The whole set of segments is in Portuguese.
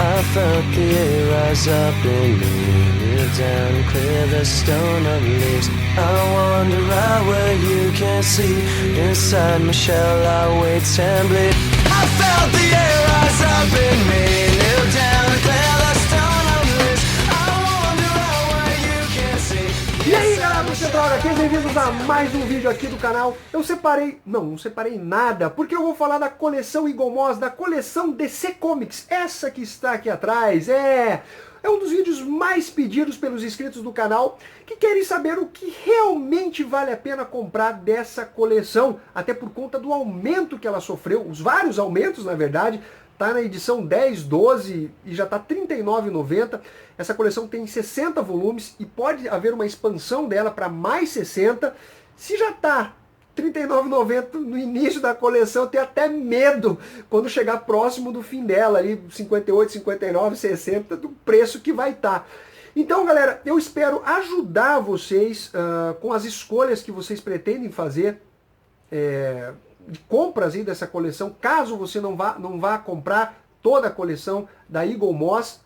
I felt the air rise up in me, kneel down and clear the stone of leaves. I wander out where you can't see, inside my shell I wait and bleed. I felt the air rise up in me, kneel down and clear the stone of leaves. I wander out where you can't see. E aí galera do Central HQ, bem-vindos a mais um vídeo aqui do canal. Eu separei, não separei nada, porque eu vou falar da coleção Eagle Moss, da coleção DC Comics, essa que está aqui atrás. É um dos vídeos mais pedidos pelos inscritos do canal, que querem saber o que realmente vale a pena comprar dessa coleção, até por conta do aumento que ela sofreu, os vários aumentos na verdade. Está na edição 10, 12 e já está R$ 39,90. Essa coleção tem 60 volumes e pode haver uma expansão dela para mais 60. Se já está R$ 39,90 no início da coleção, eu tenho até medo quando chegar próximo do fim dela, ali 58, 59, 60, do preço que vai estar. Então, galera, eu espero ajudar vocês com as escolhas que vocês pretendem fazer de compras aí dessa coleção, caso você não vá comprar toda a coleção da Eagle Moss.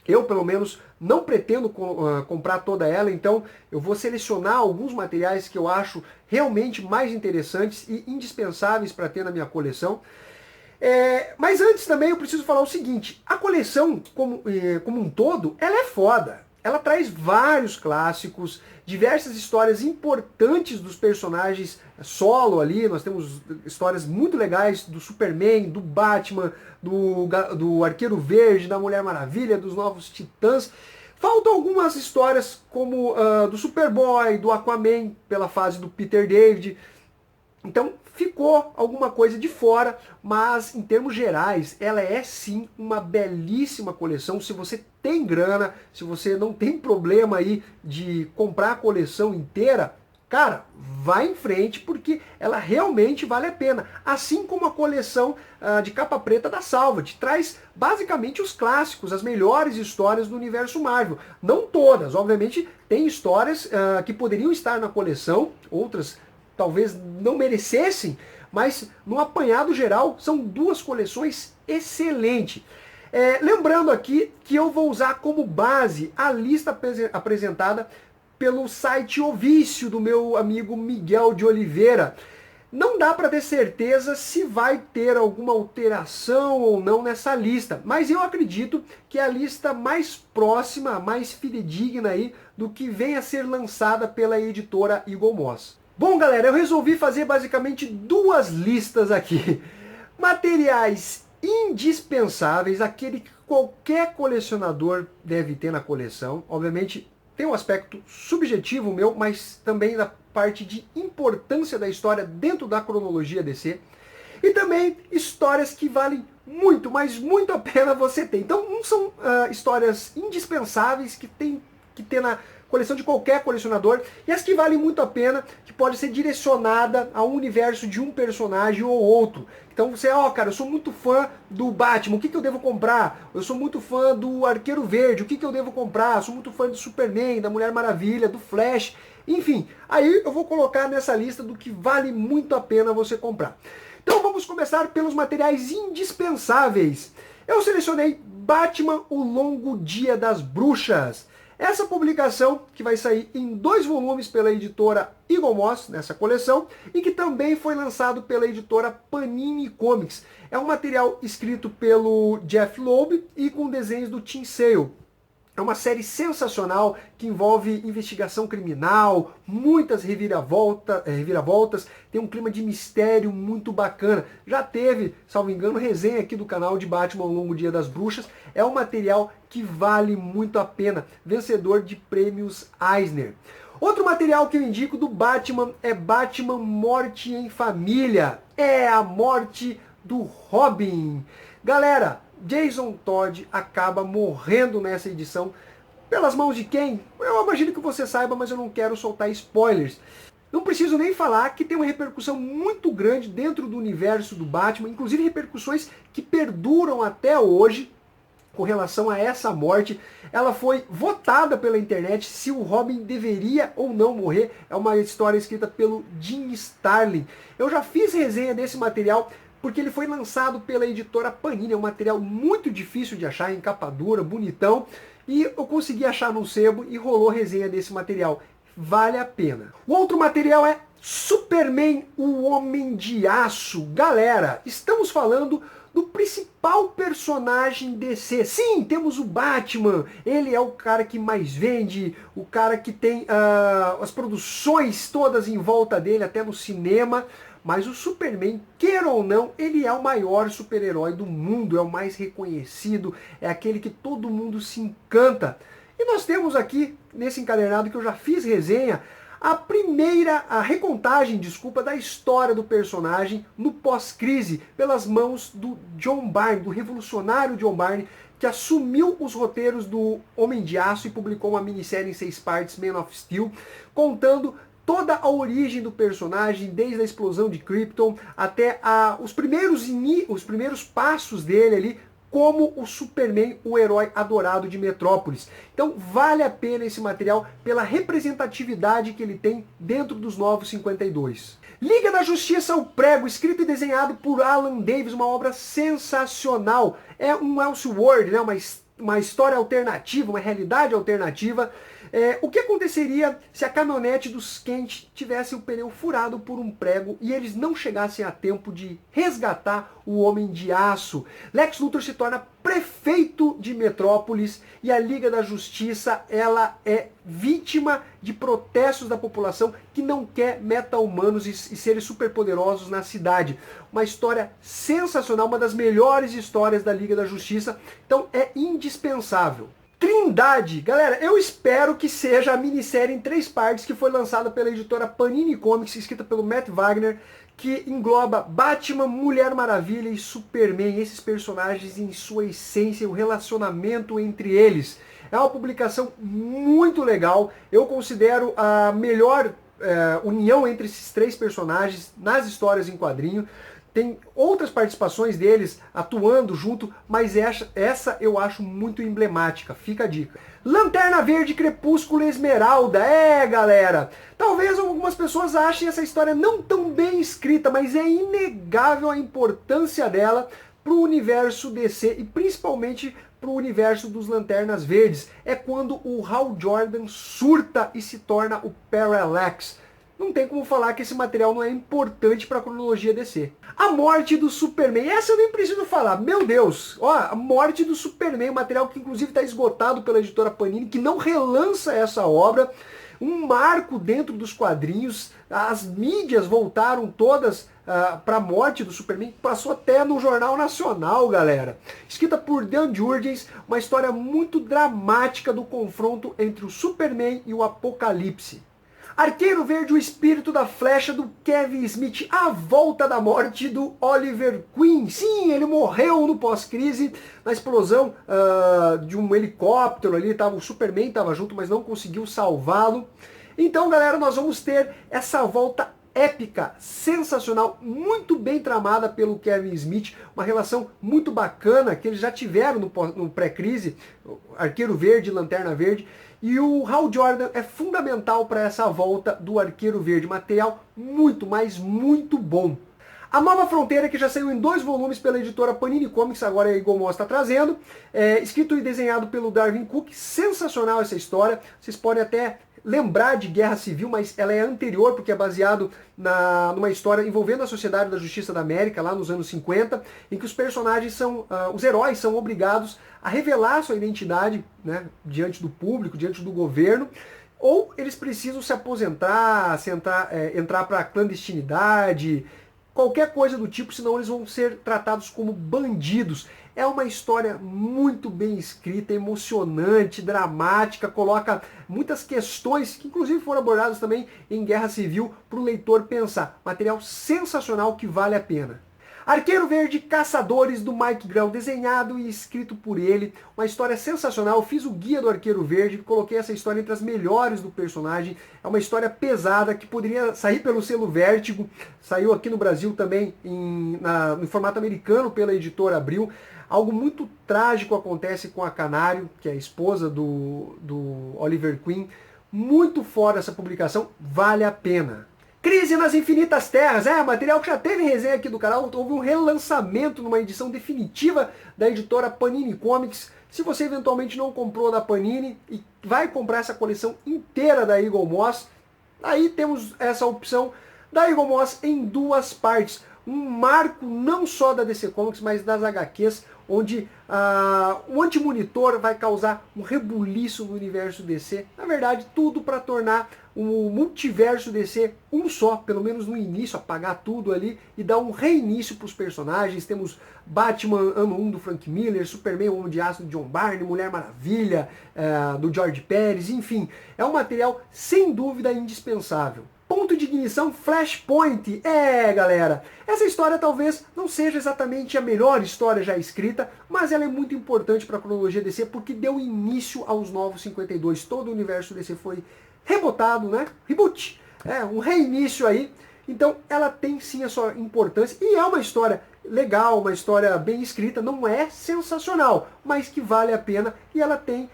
Eu, pelo menos, não pretendo comprar toda ela, então eu vou selecionar alguns materiais que eu acho realmente mais interessantes e indispensáveis para ter na minha coleção. Mas antes também eu preciso falar o seguinte: a coleção como um todo, ela é foda. Ela traz vários clássicos, diversas histórias importantes dos personagens solo ali. Nós temos histórias muito legais do Superman, do Batman, do Arqueiro Verde, da Mulher Maravilha, dos Novos Titãs. Faltam algumas histórias como do Superboy, do Aquaman, pela fase do Peter David. Então ficou alguma coisa de fora, mas em termos gerais, ela é sim uma belíssima coleção. Se você tem grana, se você não tem problema aí de comprar a coleção inteira, cara, vai em frente porque ela realmente vale a pena. Assim como a coleção de capa preta da Salvat, traz basicamente os clássicos, as melhores histórias do universo Marvel. Não todas, obviamente tem histórias que poderiam estar na coleção, outras talvez não merecessem, mas no apanhado geral são duas coleções excelentes. Lembrando aqui que eu vou usar como base a lista apresentada pelo site O Vício do meu amigo Miguel de Oliveira. Não dá para ter certeza se vai ter alguma alteração ou não nessa lista, mas eu acredito que é a lista mais próxima, mais fidedigna aí do que vem a ser lançada pela editora Eagle Moss. Bom, galera, eu resolvi fazer basicamente duas listas aqui. Materiais indispensáveis, aquele que qualquer colecionador deve ter na coleção. Obviamente tem um aspecto subjetivo meu, mas também da parte de importância da história dentro da cronologia DC. E também histórias que valem muito, mas muito a pena você ter. Então não são histórias indispensáveis que tem que ter na coleção de qualquer colecionador, e as que valem muito a pena, que pode ser direcionada ao universo de um personagem ou outro. Então você, cara, eu sou muito fã do Batman, o que eu devo comprar? Eu sou muito fã do Arqueiro Verde, o que eu devo comprar? Eu sou muito fã do Superman, da Mulher Maravilha, do Flash, enfim. Aí eu vou colocar nessa lista do que vale muito a pena você comprar. Então vamos começar pelos materiais indispensáveis. Eu selecionei Batman, O Longo Dia das Bruxas. Essa publicação, que vai sair em 2 volumes pela editora Eagle Moss, nessa coleção, e que também foi lançado pela editora Panini Comics. É um material escrito pelo Jeff Loeb e com desenhos do Tim Sale. É uma série sensacional que envolve investigação criminal, muitas reviravoltas, tem um clima de mistério muito bacana. Já teve, salvo engano, resenha aqui do canal de Batman ao Longo Dia das Bruxas. É um material que vale muito a pena, vencedor de prêmios Eisner. Outro material que eu indico do Batman é Batman Morte em Família. É a morte do Robin. Galera, Jason Todd acaba morrendo nessa edição. Pelas mãos de quem? Eu imagino que você saiba, mas eu não quero soltar spoilers. Não preciso nem falar que tem uma repercussão muito grande dentro do universo do Batman, inclusive repercussões que perduram até hoje com relação a essa morte. Ela foi votada pela internet se o Robin deveria ou não morrer. É uma história escrita pelo Jim Starlin. Eu já fiz resenha desse material, porque ele foi lançado pela editora Panini, é um material muito difícil de achar, em capa dura, bonitão, e eu consegui achar no sebo e rolou resenha desse material. Vale a pena. O outro material é Superman, o Homem de Aço. Galera, estamos falando do principal personagem DC. Sim, temos o Batman, ele é o cara que mais vende, o cara que tem as produções todas em volta dele, até no cinema. Mas o Superman, queira ou não, ele é o maior super-herói do mundo, é o mais reconhecido, é aquele que todo mundo se encanta. E nós temos aqui, nesse encadernado que eu já fiz resenha, a recontagem, desculpa, da história do personagem no pós-crise, pelas mãos do John Byrne, do revolucionário John Byrne, que assumiu os roteiros do Homem de Aço e publicou uma minissérie em 6 partes, Man of Steel, contando toda a origem do personagem, desde a explosão de Krypton até os primeiros passos dele ali, como o Superman, o herói adorado de Metrópolis. Então vale a pena esse material pela representatividade que ele tem dentro dos Novos 52. Liga da Justiça, o Prego, escrito e desenhado por Alan Davis, uma obra sensacional. É um Elseworld, né? Uma história alternativa, uma realidade alternativa. O que aconteceria se a caminhonete dos Kent tivesse o pneu furado por um prego e eles não chegassem a tempo de resgatar o Homem de Aço? Lex Luthor se torna prefeito de Metrópolis e a Liga da Justiça, ela é vítima de protestos da população que não quer meta-humanos e seres superpoderosos na cidade. Uma história sensacional, uma das melhores histórias da Liga da Justiça, então é indispensável. Trindade, galera, eu espero que seja a minissérie em 3 partes que foi lançada pela editora Panini Comics, escrita pelo Matt Wagner, que engloba Batman, Mulher Maravilha e Superman, esses personagens em sua essência, o relacionamento entre eles. É uma publicação muito legal, eu considero a melhor união entre esses 3 personagens nas histórias em quadrinho. Tem outras participações deles atuando junto, mas essa eu acho muito emblemática, fica a dica. Lanterna Verde, Crepúsculo e Esmeralda, galera, talvez algumas pessoas achem essa história não tão bem escrita, mas é inegável a importância dela para o universo DC e principalmente para o universo dos Lanternas Verdes. É quando o Hal Jordan surta e se torna o Parallax. Não tem como falar que esse material não é importante para a cronologia DC. A morte do Superman, essa eu nem preciso falar, meu Deus, ó, a morte do Superman, um material que inclusive está esgotado pela editora Panini, que não relança essa obra, um marco dentro dos quadrinhos, as mídias voltaram todas para a morte do Superman, que passou até no Jornal Nacional, galera. Escrita por Dan Jurgens, uma história muito dramática do confronto entre o Superman e o Apocalipse. Arqueiro Verde, o Espírito da Flecha, do Kevin Smith, a volta da morte do Oliver Queen. Sim, ele morreu no pós-crise, na explosão de um helicóptero ali, o Superman estava junto, mas não conseguiu salvá-lo. Então, galera, nós vamos ter essa volta épica, sensacional, muito bem tramada pelo Kevin Smith, uma relação muito bacana que eles já tiveram no pré-crise, Arqueiro Verde, Lanterna Verde. E o Hal Jordan é fundamental para essa volta do Arqueiro Verde. Material muito, mas muito bom. A Nova Fronteira, que já saiu em 2 volumes pela editora Panini Comics, agora a Eagle Moss está trazendo. Escrito e desenhado pelo Darwin Cook. Sensacional essa história. Vocês podem até lembrar de Guerra Civil, mas ela é anterior, porque é baseado numa história envolvendo a Sociedade da Justiça da América, lá nos anos 50, em que os personagens os heróis são obrigados a revelar sua identidade, né, diante do público, diante do governo, ou eles precisam se aposentar, entrar para a clandestinidade, qualquer coisa do tipo, senão eles vão ser tratados como bandidos. É uma história muito bem escrita, emocionante, dramática, coloca muitas questões que inclusive foram abordadas também em Guerra Civil para o leitor pensar. Material sensacional que vale a pena. Arqueiro Verde, Caçadores, do Mike Grell, desenhado e escrito por ele. Uma história sensacional. Eu fiz o guia do Arqueiro Verde, coloquei essa história entre as melhores do personagem. É uma história pesada que poderia sair pelo selo Vértigo. Saiu aqui no Brasil também no formato americano pela editora Abril. Algo muito trágico acontece com a Canário, que é a esposa do Oliver Queen. Muito fora essa publicação, vale a pena. Crise nas Infinitas Terras, material que já teve resenha aqui do canal, houve um relançamento numa edição definitiva da editora Panini Comics. Se você eventualmente não comprou da Panini e vai comprar essa coleção inteira da Eagle Moss, aí temos essa opção da Eagle Moss em duas partes. Um marco não só da DC Comics, mas das HQs, onde o Anti-Monitor vai causar um rebuliço no universo DC. Na verdade, tudo para tornar o multiverso DC um só, pelo menos no início, apagar tudo ali e dar um reinício para os personagens. Temos Batman ano 1 do Frank Miller, Superman Homem de Aço do John Byrne, Mulher Maravilha do George Pérez, enfim. É um material sem dúvida indispensável. Ponto de ignição Flashpoint. Galera, essa história talvez não seja exatamente a melhor história já escrita, mas ela é muito importante para a cronologia DC porque deu início aos Novos 52. Todo o universo DC foi rebotado, né? Reboot. Um reinício aí. Então ela tem sim a sua importância e é uma história legal, uma história bem escrita, não é sensacional, mas que vale a pena e ela tem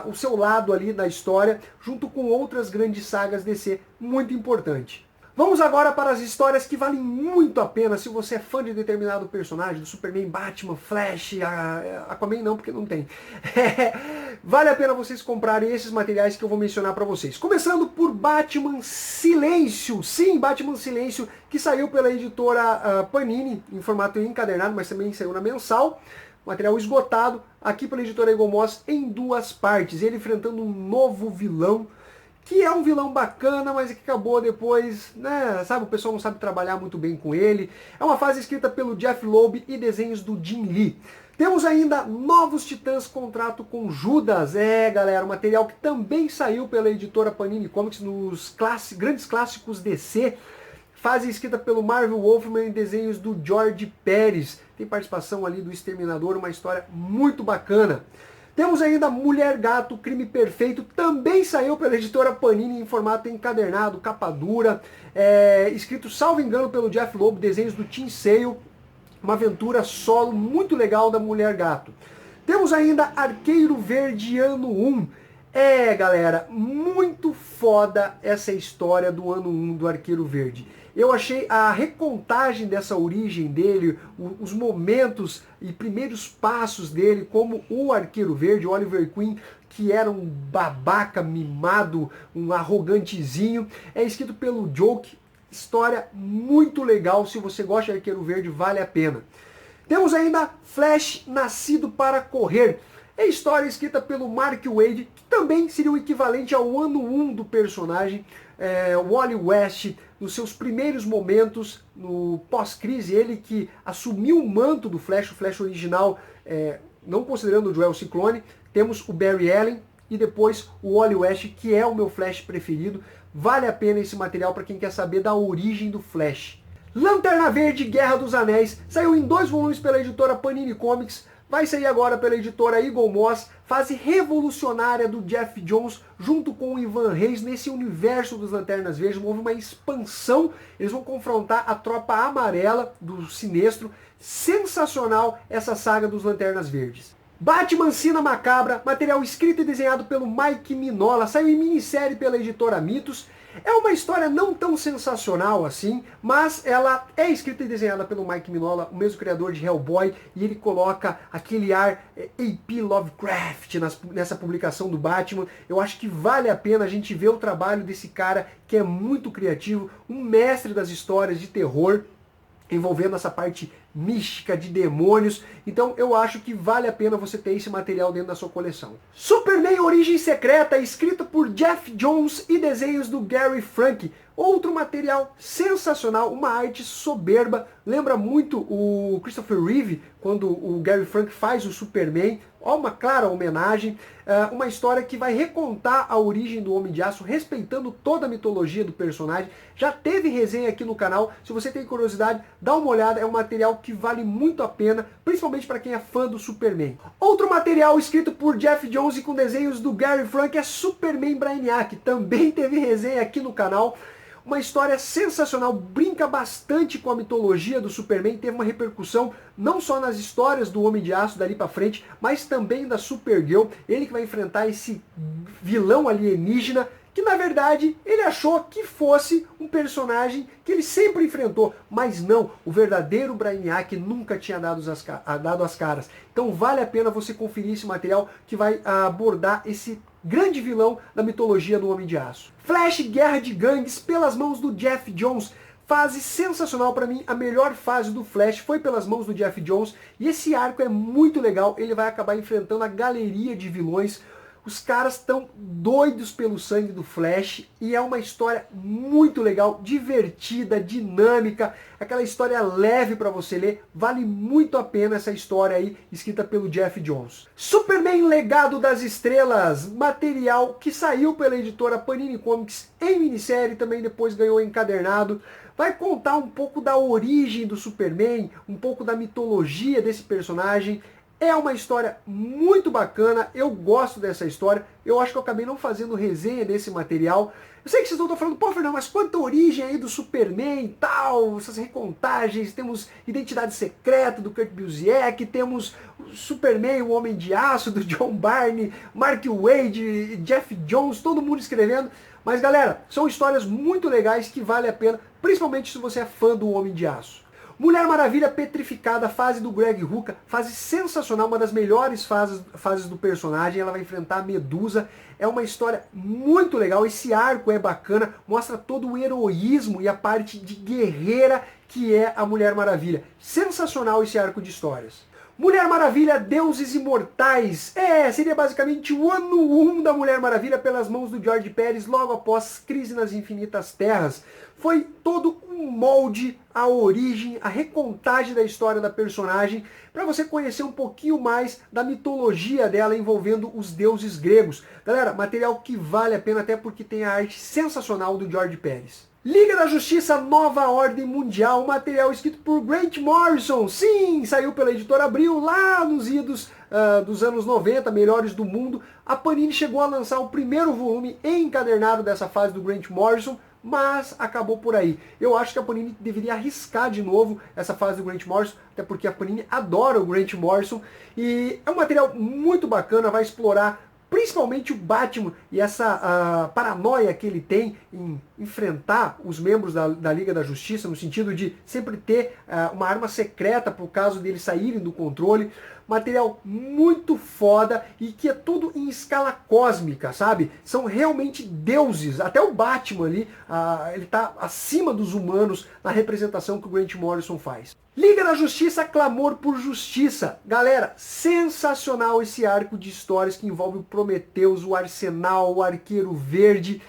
o seu lado ali da história, junto com outras grandes sagas DC, muito importante. Vamos agora para as histórias que valem muito a pena se você é fã de determinado personagem, do Superman, Batman, Flash, Aquaman não, porque não tem. Vale a pena vocês comprarem esses materiais que eu vou mencionar para vocês. Começando por Batman Silêncio. Sim, Batman Silêncio, que saiu pela editora Panini, em formato encadernado, mas também saiu na mensal. Material esgotado, aqui pela editora Eagle Moss, em duas partes. Ele enfrentando um novo vilão, que é um vilão bacana, mas que acabou depois, né, sabe, o pessoal não sabe trabalhar muito bem com ele. É uma fase escrita pelo Jeff Loeb e desenhos do Jim Lee. Temos ainda Novos Titãs, Contrato com Judas. Galera, um material que também saiu pela editora Panini Comics nos grandes clássicos DC. Fase escrita pelo Marvel Wolfman e desenhos do George Pérez. Tem participação ali do Exterminador, uma história muito bacana. Temos ainda Mulher Gato, Crime Perfeito, também saiu pela editora Panini em formato encadernado, capa dura, escrito, salvo engano, pelo Jeff Loeb, desenhos do Tim Sale, uma aventura solo muito legal da Mulher Gato. Temos ainda Arqueiro Verde ano 1. Galera, muito foda essa história do ano 1 do Arqueiro Verde. Eu achei a recontagem dessa origem dele, os momentos e primeiros passos dele como o Arqueiro Verde, Oliver Queen, que era um babaca mimado, um arrogantezinho. É escrito pelo Joke, história muito legal, se você gosta de Arqueiro Verde, vale a pena. Temos ainda Flash, Nascido para Correr. É história escrita pelo Mark Waid, que também seria o equivalente ao ano 1 do personagem. Wally West, nos seus primeiros momentos, no pós-crise, ele que assumiu o manto do Flash, o Flash original, não considerando o Joel Ciclone. Temos o Barry Allen e depois o Wally West, que é o meu Flash preferido. Vale a pena esse material para quem quer saber da origem do Flash. Lanterna Verde, Guerra dos Anéis, saiu em 2 volumes pela editora Panini Comics. Vai sair agora pela editora Eagle Moss, fase revolucionária do Jeff Jones, junto com o Ivan Reis, nesse universo dos Lanternas Verdes. Houve uma expansão, eles vão confrontar a Tropa Amarela do Sinestro. Sensacional essa saga dos Lanternas Verdes. Batman Sina Macabra, material escrito e desenhado pelo Mike Mignola, saiu em minissérie pela editora Mitos. É uma história não tão sensacional assim, mas ela é escrita e desenhada pelo Mike Mignola, o mesmo criador de Hellboy, e ele coloca aquele ar A.P. Lovecraft nessa publicação do Batman. Eu acho que vale a pena a gente ver o trabalho desse cara que é muito criativo, um mestre das histórias de terror, envolvendo essa parte mística de demônios. Então eu acho que vale a pena você ter esse material dentro da sua coleção. Superman Origem Secreta, escrito por Jeff Jones e desenhos do Gary Frank. Outro material sensacional, uma arte soberba, lembra muito o Christopher Reeve, quando o Gary Frank faz o Superman. Ó, uma clara homenagem, uma história que vai recontar a origem do Homem de Aço, respeitando toda a mitologia do personagem. Já teve resenha aqui no canal, se você tem curiosidade, dá uma olhada, é um material que vale muito a pena, principalmente para quem é fã do Superman. Outro material escrito por Jeff Jones e com desenhos do Gary Frank é Superman Brainiac, também teve resenha aqui no canal. Uma história sensacional, brinca bastante com a mitologia do Superman, teve uma repercussão não só nas histórias do Homem de Aço dali pra frente, mas também da Supergirl, ele que vai enfrentar esse vilão alienígena que na verdade ele achou que fosse um personagem que ele sempre enfrentou, mas não, o verdadeiro Brainiac nunca tinha dado as caras. Então vale a pena você conferir esse material que vai abordar esse grande vilão da mitologia do Homem de Aço. Flash Guerra de Gangues pelas mãos do Geoff Johns. Fase sensacional para mim, a melhor fase do Flash foi pelas mãos do Geoff Johns, e esse arco é muito legal, ele vai acabar enfrentando a galeria de vilões. Os caras estão doidos pelo sangue do Flash e é uma história muito legal, divertida, dinâmica, aquela história leve para você ler, vale muito a pena essa história aí, escrita pelo Geoff Johns. Superman Legado das Estrelas, material que saiu pela editora Panini Comics em minissérie, também depois ganhou encadernado. Vai contar um pouco da origem do Superman, um pouco da mitologia desse personagem. É uma história muito bacana, eu gosto dessa história, eu acho que eu acabei não fazendo resenha desse material. Eu sei que vocês estão falando, pô Fernando, mas quanta origem aí do Superman e tal, essas recontagens, temos Identidade Secreta do Kurt Busiek, temos o Superman, o Homem de Aço do John Byrne, Mark Waid, Geoff Johns, todo mundo escrevendo. Mas galera, são histórias muito legais que vale a pena, principalmente se você é fã do Homem de Aço. Mulher Maravilha Petrificada, fase do Greg Rucka, fase sensacional, uma das melhores fases do personagem, ela vai enfrentar a Medusa, é uma história muito legal, esse arco é bacana, mostra todo o heroísmo e a parte de guerreira que é a Mulher Maravilha. Sensacional esse arco de histórias. Mulher Maravilha, Deuses Imortais. Seria basicamente o ano 1 da Mulher Maravilha pelas mãos do George Pérez, logo após Crise nas Infinitas Terras. Foi todo um molde, a origem, a recontagem da história da personagem, para você conhecer um pouquinho mais da mitologia dela envolvendo os deuses gregos. Galera, material que vale a pena, até porque tem a arte sensacional do George Pérez. Liga da Justiça Nova Ordem Mundial, material escrito por Grant Morrison. Sim, saiu pela editora Abril lá nos idos dos anos 90, melhores do mundo. A Panini chegou a lançar o primeiro volume encadernado dessa fase do Grant Morrison, mas acabou por aí. Eu acho que a Panini deveria arriscar de novo essa fase do Grant Morrison, até porque a Panini adora o Grant Morrison. E é um material muito bacana, vai explorar principalmente o Batman e essa paranoia que ele tem em enfrentar os membros da Liga da Justiça, no sentido de sempre ter uma arma secreta por caso deles saírem do controle. Material muito foda e que é tudo em escala cósmica, sabe? São realmente deuses. Até o Batman ali, ele está acima dos humanos na representação que o Grant Morrison faz. Liga da Justiça, Clamor por Justiça. Galera, sensacional esse arco de histórias que envolve o Prometheus, o Arsenal, o Arqueiro Verde.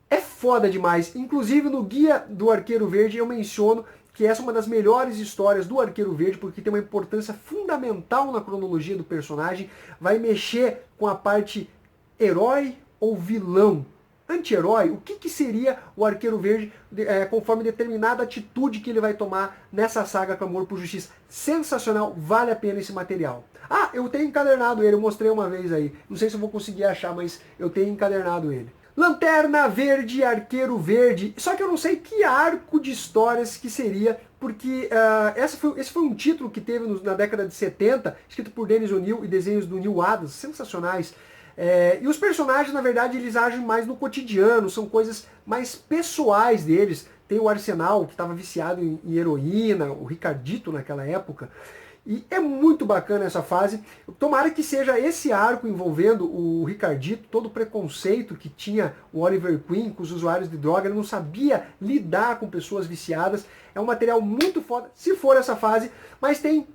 É foda demais. Inclusive no guia do Arqueiro Verde eu menciono que essa é uma das melhores histórias do Arqueiro Verde, porque tem uma importância fundamental na cronologia do personagem, vai mexer com a parte herói ou vilão. Anti-herói, o que seria o Arqueiro Verde conforme determinada atitude que ele vai tomar nessa saga Clamor por Justiça. Sensacional, vale a pena esse material. Eu tenho encadernado ele, eu mostrei uma vez aí, não sei se eu vou conseguir achar, mas eu tenho encadernado ele. Lanterna Verde, Arqueiro Verde, só que eu não sei que arco de histórias que seria, porque esse foi um título que teve na década de 70, escrito por Dennis O'Neil e desenhos do Neil Adams, sensacionais. E os personagens, na verdade, eles agem mais no cotidiano, são coisas mais pessoais deles. Tem o Arsenal, que estava viciado em heroína, o Ricardito naquela época. E é muito bacana essa fase. Tomara que seja esse arco envolvendo o Ricardito, todo o preconceito que tinha o Oliver Queen com os usuários de droga. Ele não sabia lidar com pessoas viciadas. É um material muito foda, se for essa fase. Mas tem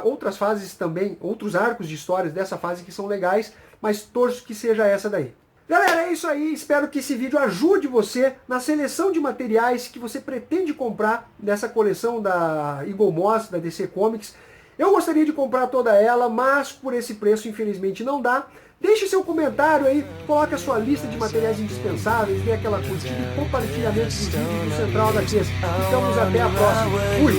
outras fases também, outros arcos de histórias dessa fase que são legais. Mas torço que seja essa daí. Galera, é isso aí. Espero que esse vídeo ajude você na seleção de materiais que você pretende comprar dessa coleção da Eagle Moss, da DC Comics. Eu gostaria de comprar toda ela, mas por esse preço infelizmente não dá. Deixe seu comentário aí, coloque a sua lista de materiais indispensáveis, dê aquela curtida e compartilhamento dos vídeos do Central HQs. Ficamos até a próxima. Fui!